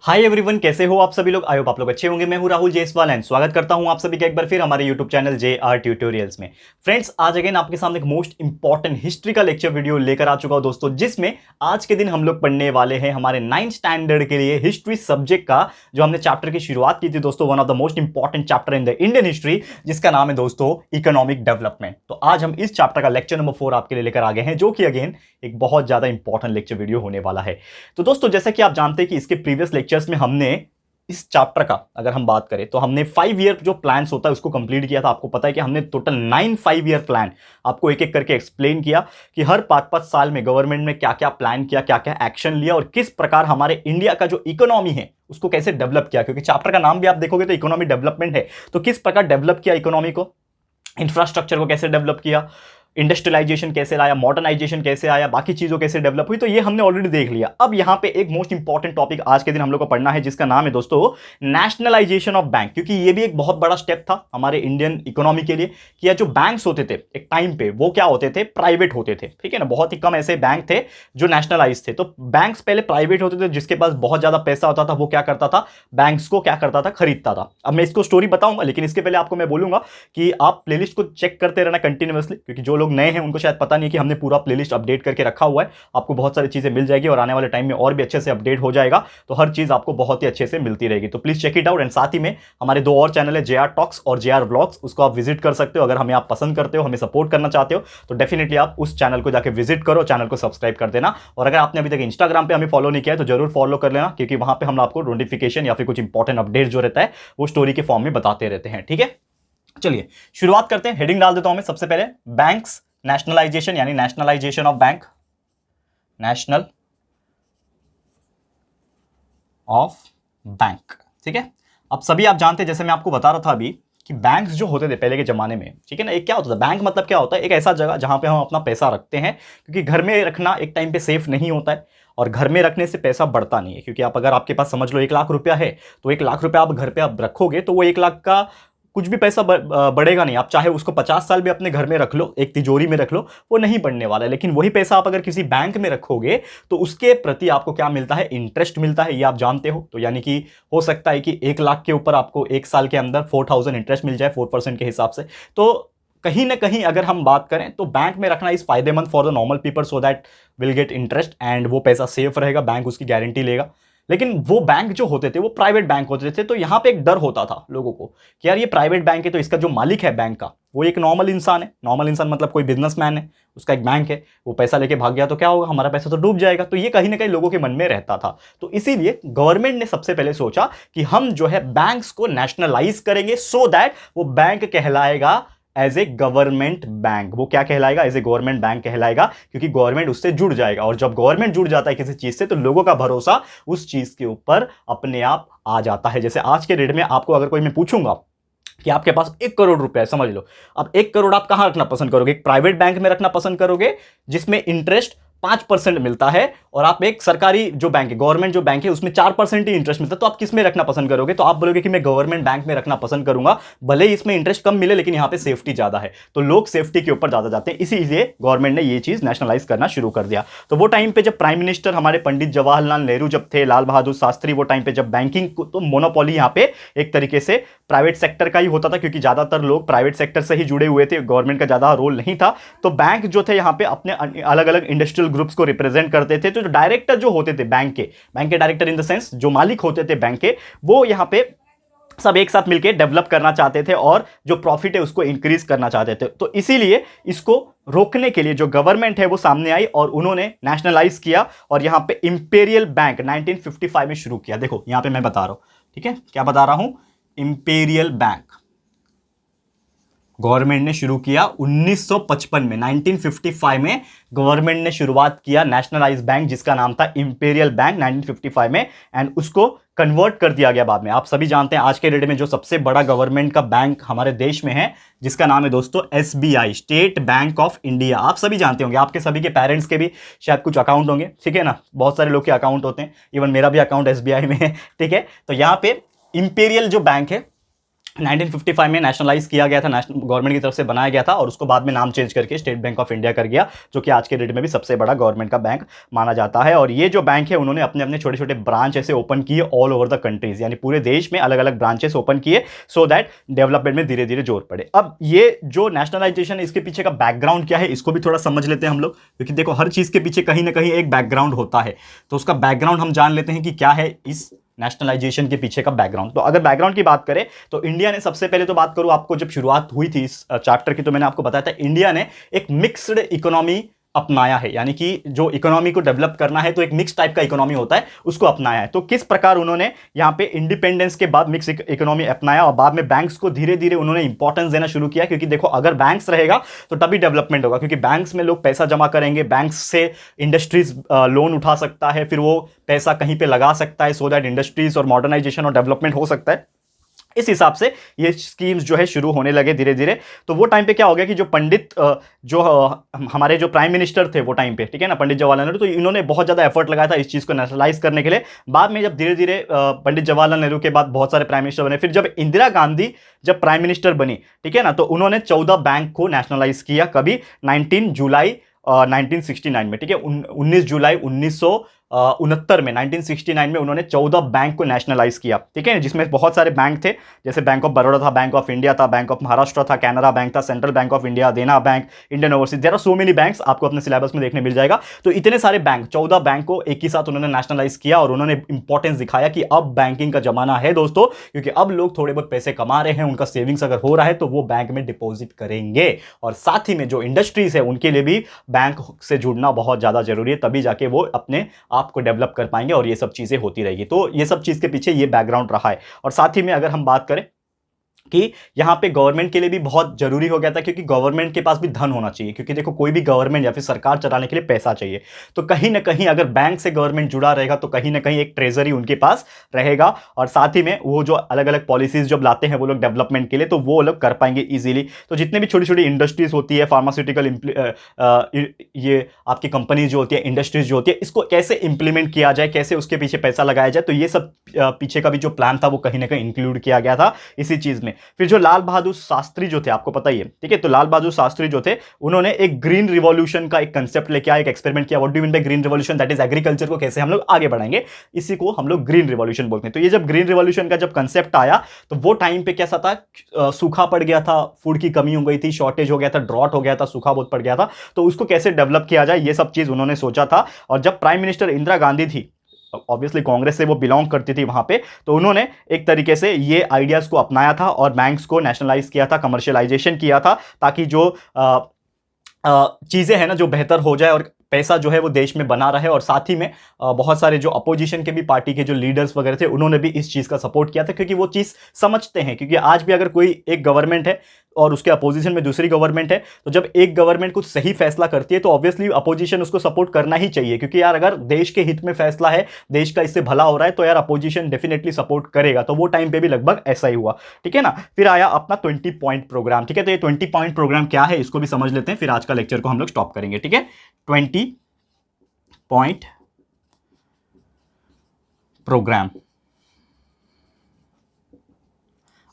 Hi everyone, कैसे हो आप सभी लोग। आई होप आप लोग अच्छे होंगे। मैं हूं राहुल जेसवाल एंड स्वागत करता हूं आप सभी का एक बार फिर हमारे यूट्यूब चैनल JR ट्यूटोरियल्स में। फ्रेंड्स, आज अगेन आपके सामने एक मोस्ट इंपॉर्टेंट हिस्ट्री का लेक्चर वीडियो लेकर आ चुका हूं दोस्तों, जिसमें आज के दिन हम लोग पढ़ने वाले हैं हमारे 9th स्टैंडर्ड के लिए हिस्ट्री सब्जेक्ट का जो हमने चैप्टर की शुरुआत की थी दोस्तों, one of the most important chapter in the Indian history, जिसका नाम है दोस्तों इकोनॉमिक डेवलपमेंट। तो आज हम इस चैप्टर का लेक्चर नंबर 4 आपके लिए लेकर आ गए हैं, जो कि अगेन एक बहुत ज्यादा इंपॉर्टेंट लेक्चर वीडियो होने वाला है। तो दोस्तों, जैसा कि आप जानते हैं कि इसके प्रीवियस लेक्चर्स में हमने इस चैप्टर का अगर हम बात करें तो हमने 5 ईयर जो प्लान्स होता है उसको कंप्लीट किया था। आपको पता है कि हमने टोटल 9 5 ईयर प्लान आपको एक एक करके एक्सप्लेन किया कि हर 5-5 साल में गवर्नमेंट ने क्या क्या प्लान किया, क्या क्या एक्शन लिया और किस प्रकार हमारे इंडिया का जो इकोनॉमी है उसको कैसे डेवलप किया। क्योंकि चैप्टर का नाम भी आप देखोगे तो इकोनॉमी डेवलपमेंट है, तो किस प्रकार डेवलप किया इकोनॉमी को, इंफ्रास्ट्रक्चर को कैसे डेवलप किया, इंडस्ट्रियलाइजेशन कैसे लाया, मॉडर्नाइजेशन कैसे आया, बाकी चीजों कैसे डेवलप हुई, तो ये हमने ऑलरेडी देख लिया। अब यहां पे एक मोस्ट इंपॉर्टेंट टॉपिक आज के दिन हम लोग को पढ़ना है, जिसका नाम है दोस्तों नेशनलाइजेशन ऑफ बैंक। क्योंकि ये भी एक बहुत बड़ा स्टेप था हमारे इंडियन इकोनॉमी के लिए कि जो बैंक्स होते थे एक टाइम पे वो क्या होते थे, प्राइवेट होते थे, ठीक है ना। बहुत ही कम ऐसे बैंक थे जो नेशनलाइज थे। तो बैंक्स पहले प्राइवेट होते थे, जिसके पास बहुत ज्यादा पैसा होता था वो क्या करता था, बैंक्स को क्या करता था, खरीदता था। अब मैं इसको स्टोरी बताऊंगा, लेकिन इसके पहले आपको मैं बोलूंगा कि आप प्लेलिस्ट को चेक करते रहना कंटिन्यूअसली, क्योंकि जो लोग नए हैं उनको शायद पता नहीं कि हमने पूरा प्लेलिस्ट अपडेट करके रखा हुआ है। आपको बहुत सारी चीजें मिल जाएगी और आने वाले टाइम में और भी अच्छे से अपडेट हो जाएगा, तो हर चीज आपको बहुत ही अच्छे से मिलती रहेगी। तो please check it out. And साथ ही में हमारे 2 और चैनल है, JR टॉक्स और JR व्लॉग्स, उसको आप विजिट कर सकते हो। अगर हमें आप पसंद करते हो, हमें सपोर्ट करना चाहते हो, तो डेफिनेटली आप उस चैनल को जाकर विजिट करो, चैनल को सब्सक्राइब कर देना। और अगर आपने अभी तक इंस्टाग्राम पे हमें फॉलो नहीं किया है तो जरूर फॉलो कर लेना, क्योंकि वहां पे हम आपको नोटिफिकेशन या फिर कुछ इंपॉर्टेंट अपडेट जो रहता है वो स्टोरी के फॉर्म में बताते रहते हैं, ठीक है। चलिए शुरुआत करते हैं। हेडिंग डाल देता हूं मैं सबसे पहले, बैंक्स नेशनलाइजेशन, यानी nationalisation of bank, national of bank, ठीक है। अब सभी आप जानते हैं, जैसे मैं आपको बता रहा था अभी, कि बैंक्स जो होते थे पहले के जमाने में, ठीक है ना, एक क्या होता था बैंक, मतलब क्या होता है, एक ऐसा जगह जहां पे हम अपना पैसा रखते हैं। क्योंकि घर में रखना एक टाइम पे सेफ नहीं होता है, और घर में रखने से पैसा बढ़ता नहीं है। क्योंकि आप अगर आपके पास समझ लो 1 लाख रुपया है, तो 1 लाख रुपया आप घर पे आप रखोगे तो वो 1 लाख का कुछ भी पैसा बढ़ेगा नहीं। आप चाहे उसको 50 साल भी अपने घर में रख लो, एक तिजोरी में रख लो, वो नहीं बढ़ने वाला है। लेकिन वही पैसा आप अगर किसी बैंक में रखोगे तो उसके प्रति आपको क्या मिलता है, इंटरेस्ट मिलता है, ये आप जानते हो। तो यानी कि हो सकता है कि 1 लाख के ऊपर आपको 1 साल के अंदर 4000 इंटरेस्ट मिल जाए 4% के हिसाब से। तो कहीं ना कहीं अगर हम बात करें तो बैंक में रखना इस फायदेमंद for the normal people, so that will get interest and वो पैसा सेफ रहेगा, बैंक उसकी गारंटी लेगा। लेकिन वो बैंक जो होते थे वो प्राइवेट बैंक होते थे, तो यहां पे एक डर होता था लोगों को कि यार ये प्राइवेट बैंक है, तो इसका जो मालिक है बैंक का वो एक नॉर्मल इंसान है। नॉर्मल इंसान मतलब कोई बिजनेसमैन है, उसका एक बैंक है, वो पैसा लेके भाग गया तो क्या होगा, हमारा पैसा तो डूब जाएगा। तो ये कहीं ना कहीं लोगों के मन में रहता था। तो इसीलिए गवर्नमेंट ने सबसे पहले सोचा कि हम जो है बैंक्स को नेशनलाइज करेंगे, सो दैट वो बैंक कहलाएगा एज ए गवर्नमेंट बैंक। वो क्या कहलाएगा, एज ए गवर्नमेंट बैंक कहलाएगा, क्योंकि गवर्नमेंट उससे जुड़ जाएगा। और जब गवर्नमेंट जुड़ जाता है किसी चीज से, तो लोगों का भरोसा उस चीज के ऊपर अपने आप आ जाता है। जैसे आज के डेट में आपको अगर कोई मैं पूछूंगा कि आपके पास 1 करोड़ रुपए है, समझ लो, अब 1 करोड़ आप कहां रखना पसंद करोगे, एक प्राइवेट बैंक में रखना पसंद करोगे जिसमें इंटरेस्ट 5% मिलता है, और आप एक सरकारी जो बैंक है, गवर्नमेंट जो बैंक है, उसमें 4% ही इंटरेस्ट मिलता है, तो आप किस में रखना पसंद करोगे। तो आप बोलोगे कि मैं गवर्नमेंट बैंक में रखना पसंद करूंगा, भले ही इसमें इंटरेस्ट कम मिले लेकिन यहां पे सेफ्टी ज्यादा है। तो लोग सेफ्टी के ऊपर ज्यादा जाते हैं, इसीलिए गवर्नमेंट ने ये चीज नेशनलाइज करना शुरू कर दिया। तो वो टाइम पे जब प्राइम मिनिस्टर हमारे पंडित जवाहरलाल नेहरू जब थे, लाल बहादुर शास्त्री, वो टाइम पे जब बैंकिंग तो मोनोपोली यहां पे एक तरीके से प्राइवेट सेक्टर का ही होता था, क्योंकि ज्यादातर लोग प्राइवेट सेक्टर से ही जुड़े हुए थे, गवर्नमेंट का ज्यादा रोल नहीं था। तो बैंक जो थे यहां पे अपने अलग अलग इंडस्ट्रियल ग्रुप्स को रिप्रेजेंट करते थे। तो जो डायरेक्टर जो होते थे बैंक के डायरेक्टर इन द सेंस जो मालिक होते थे बैंक के, वो यहां पे सब एक साथ मिलकर डेवलप करना चाहते थे और जो प्रॉफिट है उसको इंक्रीज करना चाहते थे। तो इसीलिए इसको रोकने के लिए जो गवर्नमेंट है वो सामने आई और उन्होंने नेशनलाइज किया, और यहां पे इंपीरियल बैंक 1955 में शुरू किया। देखो यहां पे मैं बता रहा हूं, ठीक है, क्या बता रहा हूं, इंपीरियल बैंक गवर्नमेंट ने शुरू किया 1955 में, 1955 में गवर्नमेंट ने शुरुआत किया नेशनलाइज बैंक, जिसका नाम था इंपीरियल बैंक 1955 में, एंड उसको कन्वर्ट कर दिया गया बाद में। आप सभी जानते हैं आज के डेट में जो सबसे बड़ा गवर्नमेंट का बैंक हमारे देश में है, जिसका नाम है दोस्तों SBI, state bank of India. आप सभी जानते होंगे, आपके सभी के पेरेंट्स के भी शायद कुछ अकाउंट होंगे, ठीक है ना, बहुत सारे लोग के अकाउंट होते हैं, इवन मेरा भी अकाउंट SBI में है, ठीक है। तो यहाँ पे इंपीरियल जो बैंक है 1955 में नेशनलाइज किया गया था, नेशनल गवर्नमेंट की तरफ से बनाया गया था और उसको बाद में नाम चेंज करके स्टेट बैंक ऑफ इंडिया कर गया, जो कि आज के डेट में भी सबसे बड़ा गवर्नमेंट का बैंक माना जाता है। और ये जो बैंक है उन्होंने अपने अपने छोटे छोटे ब्रांच ऐसे ओपन किए ऑल ओवर द कंट्रीज, यानी पूरे देश में अलग अलग ब्रांचेस ओपन किए सो दैट डेवलपमेंट में धीरे धीरे जोर पड़े। अब ये जो नेशनलाइजेशन, इसके पीछे का बैकग्राउंड क्या है इसको भी थोड़ा समझ लेते हैं हम लोग, क्योंकि देखो हर चीज के पीछे कहीं ना कहीं एक बैकग्राउंड होता है, तो उसका बैकग्राउंड हम जान लेते हैं कि क्या है इस नेशनलाइजेशन के पीछे का बैकग्राउंड। तो अगर बैकग्राउंड की बात करें तो इंडिया ने, सबसे पहले तो बात करूं आपको, जब शुरुआत हुई थी इस चैप्टर की तो मैंने आपको बताया था इंडिया ने एक मिक्स्ड इकोनॉमी अपनाया है, यानी कि जो इकोनॉमी को डेवलप करना है तो एक मिक्स टाइप का इकोनॉमी होता है, उसको अपनाया है। तो किस प्रकार उन्होंने यहाँ पे इंडिपेंडेंस के बाद मिक्स इकोनॉमी अपनाया और बाद में बैंक्स को धीरे धीरे उन्होंने इंपॉर्टेंस देना शुरू किया, क्योंकि देखो अगर बैंक्स रहेगा तो तभी डेवलपमेंट होगा, क्योंकि बैंक्स में लोग पैसा जमा करेंगे, बैंक्स से इंडस्ट्रीज लोन उठा सकता है, फिर वो पैसा कहीं पे लगा सकता है सो दैट इंडस्ट्रीज और मॉडर्नाइजेशन और डेवलपमेंट हो सकता है। इस हिसाब से ये स्कीम्स जो है शुरू होने लगे धीरे धीरे। तो वो टाइम पे क्या हो गया कि जो पंडित जो हमारे जो प्राइम मिनिस्टर थे वो टाइम पे, ठीक है ना, पंडित जवाहरलाल नेहरू, तो इन्होंने बहुत ज़्यादा एफर्ट लगाया था इस चीज़ को नेशनलाइज करने के लिए। बाद में जब धीरे धीरे पंडित जवाहरलाल नेहरू के बाद बहुत सारे प्राइम मिनिस्टर बने, फिर जब इंदिरा गांधी जब प्राइम मिनिस्टर बनी, ठीक है ना, तो उन्होंने 14 बैंक को नेशनलाइज किया, कभी 19 जुलाई 1969 में, ठीक है, 19 जुलाई 1969 में, 1969 में उन्होंने 14 बैंक को नेशनलाइज किया, ठीक है, जिसमें बहुत सारे बैंक थे, जैसे बैंक ऑफ बड़ौदा था, बैंक ऑफ इंडिया था, बैंक ऑफ महाराष्ट्र था, कैनरा बैंक था, central bank of India, Dena bank, Indian overseas, there are so many banks, आपको अपने सिलेबस में देखने मिल जाएगा। तो इतने सारे बैंक, 14 बैंक को एक ही साथ उन्होंने नेशनलाइज किया और उन्होंने इंपॉर्टेंस दिखाया कि अब बैंकिंग का जमाना है दोस्तों, क्योंकि अब लोग थोड़े बहुत पैसे कमा रहे हैं, उनका सेविंग्स अगर हो रहा है तो वो बैंक में डिपॉजिट करेंगे, और साथ ही में जो इंडस्ट्रीज है उनके लिए भी बैंक से जुड़ना बहुत ज्यादा जरूरी है, तभी जाके वो अपने आप को डेवलप कर पाएंगे और ये सब चीजें होती रहेगी। तो ये सब चीज के पीछे ये बैकग्राउंड रहा है। और साथ ही में अगर हम बात करें कि यहाँ पे गवर्नमेंट के लिए भी बहुत जरूरी हो गया था, क्योंकि गवर्नमेंट के पास भी धन होना चाहिए, क्योंकि देखो कोई भी गवर्नमेंट या फिर सरकार चलाने के लिए पैसा चाहिए, तो कहीं ना कहीं अगर बैंक से गवर्नमेंट जुड़ा रहेगा तो कहीं ना कहीं एक ट्रेजरी उनके पास रहेगा, और साथ ही में वो जो अलग अलग पॉलिसीज जब लाते हैं वो लोग डेवलपमेंट के लिए, तो वो लोग कर पाएंगे इजीली। तो जितने भी छोटी छोटी इंडस्ट्रीज होती है, फार्मास्यूटिकल ये आपकी कंपनी जो होती है, इंडस्ट्रीज जो होती है, इसको कैसे इंप्लीमेंट किया जाए, कैसे उसके पीछे पैसा लगाया जाए, तो ये सब पीछे का भी जो प्लान था वो कहीं ना कहीं इंक्लूड किया गया था इसी चीज में। फिर जो लाल बहादुर शास्त्री जो थे, आपको पता ही है, ठीक है, तो लाल बहादुर शास्त्री जो थे उन्होंने एक ग्रीन रिवॉल्यूशन का एक कंसेप्ट लेके आए, एक एक्सपेरिमेंट किया। What do mean by green revolution? That is agriculture को कैसे हम लोग आगे बढ़ाएंगे, इसी को हम लोग ग्रीन रिवॉल्यूशन बोलते हैं। तो ये जब ग्रीन रिवॉल्यूशन का जब कंसेप्ट आया तो वो टाइम पे कैसा था, सूखा पड़ गया था, फूड की कमी हो गई थी, शॉर्टेज हो गया था, ड्रॉट हो गया था, सूखा बहुत पड़ गया था, तो उसको कैसे डेवलप किया जाए, ये सब चीज उन्होंने सोचा था। और जब प्राइम मिनिस्टर इंदिरा गांधी थी, ऑब्वियसली कांग्रेस से वो बिलोंग करती थी वहां पे, तो उन्होंने एक तरीके से ये आइडियाज को अपनाया था और बैंक्स को नेशनलाइज किया था, कमर्शियलाइजेशन किया था, ताकि जो चीजें हैं ना जो बेहतर हो जाए और पैसा जो है वो देश में बना रहे। और साथ ही में बहुत सारे जो अपोजिशन के भी पार्टी के जो लीडर्स वगैरह थे उन्होंने भी इस चीज का सपोर्ट किया था, क्योंकि वो चीज समझते हैं, क्योंकि आज भी अगर कोई एक गवर्नमेंट है और उसके अपोजिशन में दूसरी गवर्नमेंट है, तो जब एक गवर्नमेंट कुछ सही फैसला करती है तो ऑब्वियसली अपोजिशन उसको सपोर्ट करना ही चाहिए, क्योंकि यार अगर देश के हित में फैसला है, देश का इससे भला हो रहा है, तो यार अपोजिशन डेफिनेटली सपोर्ट करेगा। तो वो टाइम पे भी लगभग ऐसा ही हुआ, ठीक है ना। फिर आया अपना 20 पॉइंट प्रोग्राम, ठीक है, तो ये 20 पॉइंट प्रोग्राम क्या है इसको भी समझ लेते हैं, फिर आज का लेक्चर को हम लोग स्टॉप करेंगे, ठीक है। 20 पॉइंट प्रोग्राम,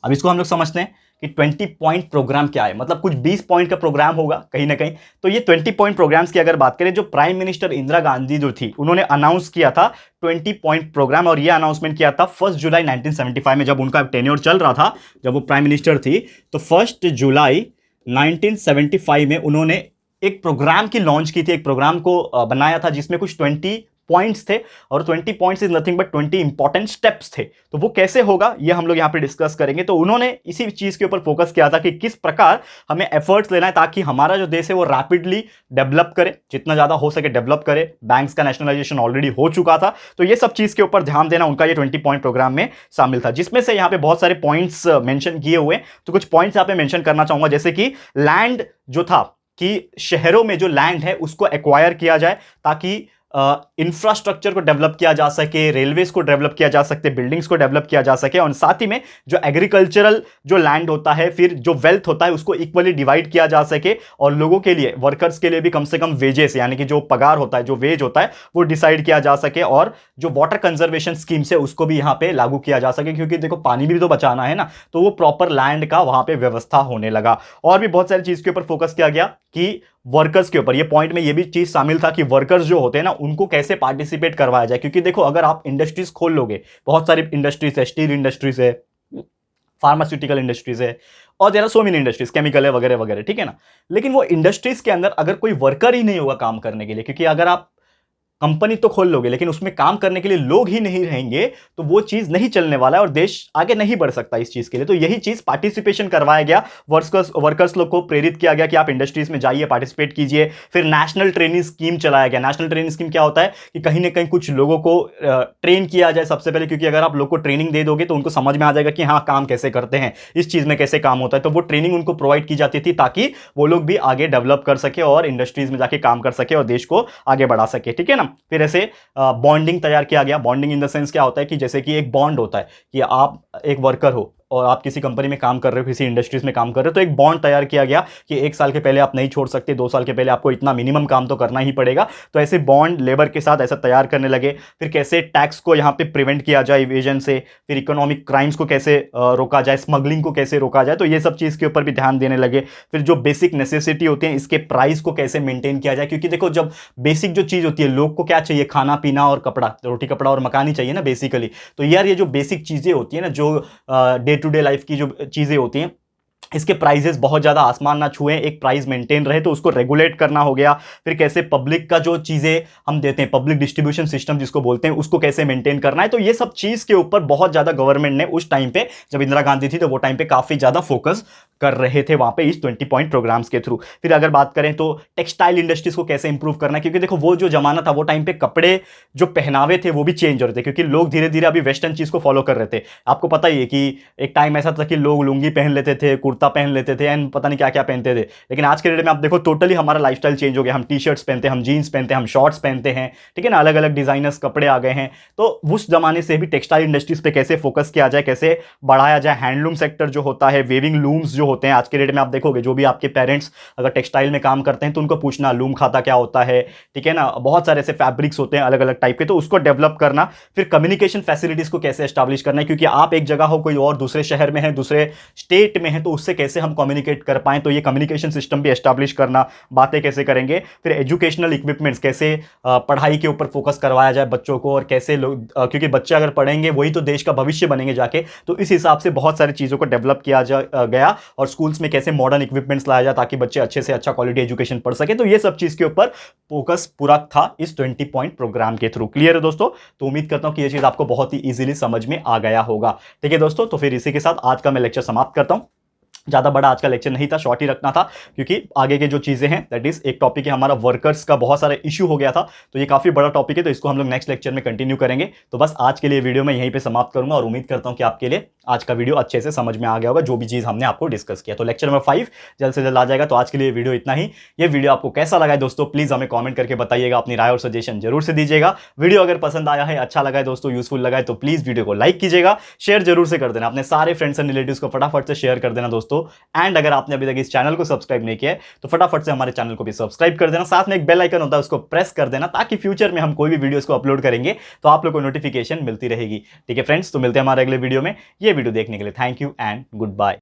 अब इसको हम लोग समझते हैं कि 20 पॉइंट प्रोग्राम क्या है, मतलब कुछ 20 पॉइंट का प्रोग्राम होगा कहीं ना कहीं। तो ये 20 पॉइंट प्रोग्राम्स की अगर बात करें, जो प्राइम मिनिस्टर इंदिरा गांधी जो थी उन्होंने अनाउंस किया था 20 पॉइंट प्रोग्राम, और ये अनाउंसमेंट किया था 1 जुलाई 1975 में, जब उनका टेन्योर चल रहा था, जब वो प्राइम मिनिस्टर थी, तो 1 जुलाई 1975 में उन्होंने एक प्रोग्राम की लॉन्च की थी, एक प्रोग्राम को बनाया था जिसमें कुछ 20 पॉइंट्स थे, और 20 points is nothing but 20 important steps थे। तो वो कैसे होगा ये हम लोग यहां पे डिस्कस करेंगे। तो उन्होंने इसी चीज के ऊपर फोकस किया था कि किस प्रकार हमें एफर्ट्स लेना है ताकि हमारा जो देश है वो रैपिडली डेवलप करे, जितना ज्यादा हो सके डेवलप करे। बैंक्स का नेशनलाइजेशन ऑलरेडी हो चुका था, तो ये सब चीज के ऊपर ध्यान देना उनका ये 20 पॉइंट प्रोग्राम में शामिल था, जिसमें से यहाँ पे बहुत सारे पॉइंट्स मेंशन किए हुए। तो कुछ पॉइंट्स यहाँ पे मेंशन करना चाहूंगा, जैसे कि लैंड जो था, कि शहरों में जो लैंड है उसको एक्वायर किया जाए, ताकि इंफ्रास्ट्रक्चर को डेवलप किया जा सके, रेलवेज को डेवलप किया जा सकते, बिल्डिंग्स को डेवलप किया जा सके, और साथ ही में जो एग्रीकल्चरल जो लैंड होता है, फिर जो वेल्थ होता है, उसको इक्वली डिवाइड किया जा सके, और लोगों के लिए, वर्कर्स के लिए भी कम से कम वेजेस, यानी कि जो पगार होता है, जो वेज होता है, वो डिसाइड किया जा सके, और जो वाटर कंजर्वेशन स्कीम्स है उसको भी यहां पे लागू किया जा सके, क्योंकि देखो पानी भी तो बचाना है ना, तो वो प्रॉपर लैंड का वहां पे व्यवस्था होने लगा। और भी बहुत सारी चीज के ऊपर फोकस किया गया कि वर्कर्स के ऊपर, ये पॉइंट में ये भी चीज शामिल था कि वर्कर्स जो होते हैं ना, उनको कैसे पार्टिसिपेट करवाया जाए, क्योंकि देखो अगर आप इंडस्ट्रीज खोल लोगे, बहुत सारी इंडस्ट्रीज है, स्टील इंडस्ट्रीज है, फार्मास्यूटिकल इंडस्ट्रीज है, और there are so many industries, chemical है वगैरह वगैरह, ठीक है ना। लेकिन वो इंडस्ट्रीज के अंदर अगर कोई वर्कर ही नहीं होगा काम करने के लिए, क्योंकि अगर आप कंपनी तो खोल लोगे लेकिन उसमें काम करने के लिए लोग ही नहीं रहेंगे, तो वो चीज नहीं चलने वाला है और देश आगे नहीं बढ़ सकता इस चीज के लिए। तो यही चीज पार्टिसिपेशन करवाया गया, वर्कर्स लोग को प्रेरित किया गया कि आप इंडस्ट्रीज में जाइए, पार्टिसिपेट कीजिए। फिर नेशनल ट्रेनिंग स्कीम चलाया गया। नेशनल ट्रेनिंग स्कीम क्या होता है कि कहीं ना कहीं कुछ लोगों को ट्रेन किया जाए सबसे पहले, क्योंकि अगर आप लोग को ट्रेनिंग दे दोगे तो उनको समझ में आ जाएगा कि हाँ काम कैसे करते हैं, इस चीज में कैसे काम होता है। तो वो ट्रेनिंग उनको प्रोवाइड की जाती थी ताकि वो लोग भी आगे डेवलप कर सके और इंडस्ट्रीज में जाके काम कर सके और देश को आगे बढ़ा सके, ठीक है ना। फिर ऐसे बॉन्डिंग तैयार किया गया। बॉन्डिंग इन द सेंस क्या होता है कि जैसे कि एक बॉन्ड होता है कि आप एक वर्कर हो और आप किसी कंपनी में काम कर रहे हो, किसी इंडस्ट्रीज में काम कर रहे हो, तो एक बॉन्ड तैयार किया गया कि 1 साल के पहले आप नहीं छोड़ सकते, 2 साल के पहले आपको इतना मिनिमम काम तो करना ही पड़ेगा। तो ऐसे बॉन्ड लेबर के साथ ऐसा तैयार करने लगे। फिर कैसे टैक्स को यहाँ पे प्रिवेंट किया जाए इवेजन से, फिर इकोनॉमिक क्राइम्स को कैसे रोका जाए, स्मगलिंग को कैसे रोका जाए, तो ये सब चीज़ के ऊपर भी ध्यान देने लगे। फिर जो बेसिक नेसेसिटी होती है इसके प्राइस को कैसे मेंटेन किया जाए, क्योंकि देखो जब बेसिक जो चीज़ होती है, लोग को क्या चाहिए, खाना पीना और कपड़ा, रोटी कपड़ा और मकान ही चाहिए ना बेसिकली। तो यार ये जो बेसिक चीज़ें होती है ना, जो डे टू डे लाइफ की जो चीजें होती हैं, इसके प्राइजेस बहुत ज़्यादा आसमान ना छुएं, एक प्राइस मेंटेन रहे, तो उसको रेगुलेट करना हो गया। फिर कैसे पब्लिक का जो चीज़ें हम देते हैं, पब्लिक डिस्ट्रीब्यूशन सिस्टम जिसको बोलते हैं, उसको कैसे मेंटेन करना है। तो ये सब चीज़ के ऊपर बहुत ज़्यादा गवर्नमेंट ने उस टाइम पे, जब इंदिरा गांधी थी तो वो टाइम पे काफ़ी ज़्यादा फोकस कर रहे थे वहां पे इस 20 पॉइंट प्रोग्राम्स के थ्रू। फिर अगर बात करें तो टेक्सटाइल इंडस्ट्रीज को कैसे इंप्रूव करना है, क्योंकि देखो वो जो जमाना था, वो टाइम पे कपड़े जो पहनावे थे वो भी चेंज हो रहे थे, क्योंकि लोग धीरे धीरे अभी वेस्टर्न चीज़ को फॉलो कर रहे थे। आपको पता ही है कि एक टाइम ऐसा था कि लोग लुंगी पहन लेते थे, कुर्ता पहन लेते थे, एंड पता नहीं क्या क्या पहनते थे। लेकिन आज के डेट में आप देखो टोटली हमारा लाइफस्टाइल चेंज हो गया। हम टी शर्ट्स पहनते हैं, हम जीन्स पहनते हैं, हम शॉर्ट्स पहनते हैं, ठीक है ना, अलग अलग डिजाइनर्स कपड़े आ गए हैं। तो उस जमाने से भी टेक्सटाइल इंडस्ट्रीज पे कैसे फोकस किया जाए, कैसे बढ़ाया जाए। हैंडलूम सेक्टर जो होता है, वेविंग लूम्स जो होते हैं, आज के डेट में आप देखोगे जो भी आपके पेरेंट्स अगर टेक्सटाइल में काम करते हैं तो उनको पूछना लूम खाता क्या होता है, ठीक है ना। बहुत सारे ऐसे फैब्रिक्स होते हैं अलग अलग टाइप के, तो उसको डेवलप करना। फिर कम्युनिकेशन फैसिलिटीज को कैसे एस्टैब्लिश करना है, क्योंकि आप एक जगह हो, कोई और दूसरे शहर में है, दूसरे स्टेट में है, तो उससे कैसे हम कम्युनिकेट कर पाएं, तो ये कम्युनिकेशन सिस्टम भी एस्टैब्लिश करना, बातें कैसे करेंगे। फिर एजुकेशनल इक्विपमेंट्स, कैसे पढ़ाई के ऊपर फोकस करवाया जाए बच्चों को, और कैसे लोग, क्योंकि बच्चे अगर पढ़ेंगे वही तो देश का भविष्य बनेंगे जाके, तो इस हिसाब से बहुत सारी चीज़ों को डेवलप किया गया। और स्कूल्स में कैसे मॉडर्न इक्विपमेंट्स लाया जाए ताकि बच्चे अच्छे से अच्छा क्वालिटी एजुकेशन पढ़ सके। तो ये सब चीज़ के ऊपर फोकस पूरा था इस 20 पॉइंट प्रोग्राम के थ्रू। क्लियर है दोस्तों? तो उम्मीद करता हूं कि ये चीज़ आपको बहुत ही इजीली समझ में आ गया होगा। ठीक है दोस्तों, तो फिर इसी के साथ आज का मैं लेक्चर समाप्त करता हूं। ज़्यादा बड़ा आज का लेक्चर नहीं था, शॉर्ट ही रखना था, क्योंकि आगे के जो चीज़ें हैं, दैट इज एक टॉपिक है हमारा वर्कर्स का, बहुत सारा इशू हो गया था, तो ये काफ़ी बड़ा टॉपिक है, तो इसको हम लोग नेक्स्ट लेक्चर में कंटिन्यू करेंगे। तो बस आज के लिए वीडियो मैं यहीं पे समाप्त करूंगा और उम्मीद करता हूं कि आपके लिए आज का वीडियो अच्छे से समझ में आ गया होगा, जो भी चीज़ हमने आपको डिस्कस किया। तो लेक्चर नंबर 5 जल्द से जल्द आ जाएगा। तो आज के लिए वीडियो इतना ही। ये वीडियो आपको कैसा लगा है दोस्तों, प्लीज़ हमें कॉमेंट करके बताइएगा, अपनी राय और सजेशन जरूर से दीजिएगा। वीडियो अगर पसंद आया है, अच्छा लगा है दोस्तों, यूजफुल लगा है, तो प्लीज़ वीडियो को लाइक कीजिएगा, शेयर जरूर से कर देना, अपने सारे फ्रेंड्स एंड रिलेटिव्स को फटाफट से शेयर कर देना दोस्तों। एंड अगर आपने अभी तक इस चैनल को सब्सक्राइब नहीं किया है तो फटाफट से हमारे चैनल को भी सब्सक्राइब कर देना, साथ में एक बेल आइकन होता है उसको प्रेस कर देना, ताकि फ्यूचर में हम कोई भी वीडियोस को अपलोड करेंगे तो आप लोग को नोटिफिकेशन मिलती रहेगी। ठीक है फ्रेंड्स, तो मिलते हैं हमारे अगले वीडियो में। ये वीडियो देखने के लिए thank you and good bye.